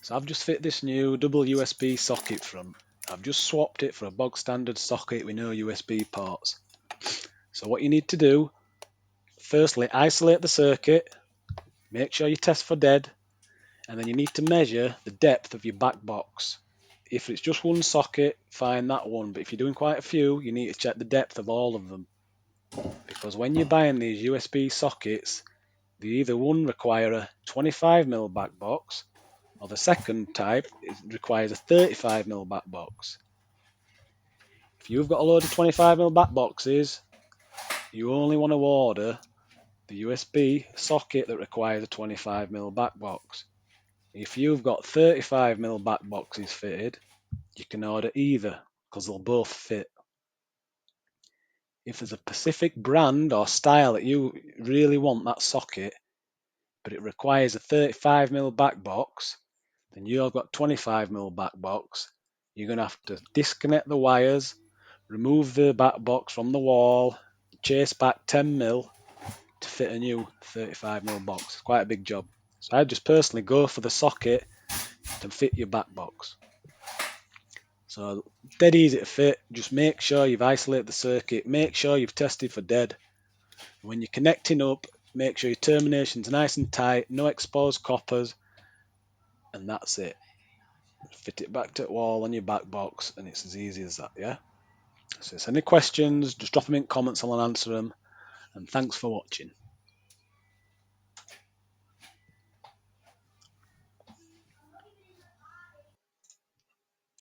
So I've just fit this new double USB socket front. I've just swapped it for a bog standard socket with no USB ports. So what you need to do, firstly isolate the circuit, make sure you test for dead, and then you need to measure the depth of your back box. If it's just one socket, fine, that one, but if you're doing quite a few, you need to check the depth of all of them. Because when you're buying these USB sockets, they either one require a 25mm back box, or the second type requires a 35mm back box. If you've got a load of 25mm back boxes, you only want to order the USB socket that requires a 25mm back box. If you've got 35mm back boxes fitted, you can order either because they'll both fit. If there's a specific brand or style that you really want that socket, but it requires a 35mm back box, then you've got 25mm back box. You're going to have to disconnect the wires, remove the back box from the wall, chase back 10mm to fit a new 35mm box. It's quite a big job. So I just personally go for the socket to fit your back box. So dead easy to fit. Just make sure you've isolated the circuit. Make sure you've tested for dead. When you're connecting up, make sure your termination's nice and tight, no exposed coppers, and that's it. Fit it back to the wall on your back box, and it's as easy as that, yeah? So if there's any questions, just drop them in comments and I'll answer them. And thanks for watching.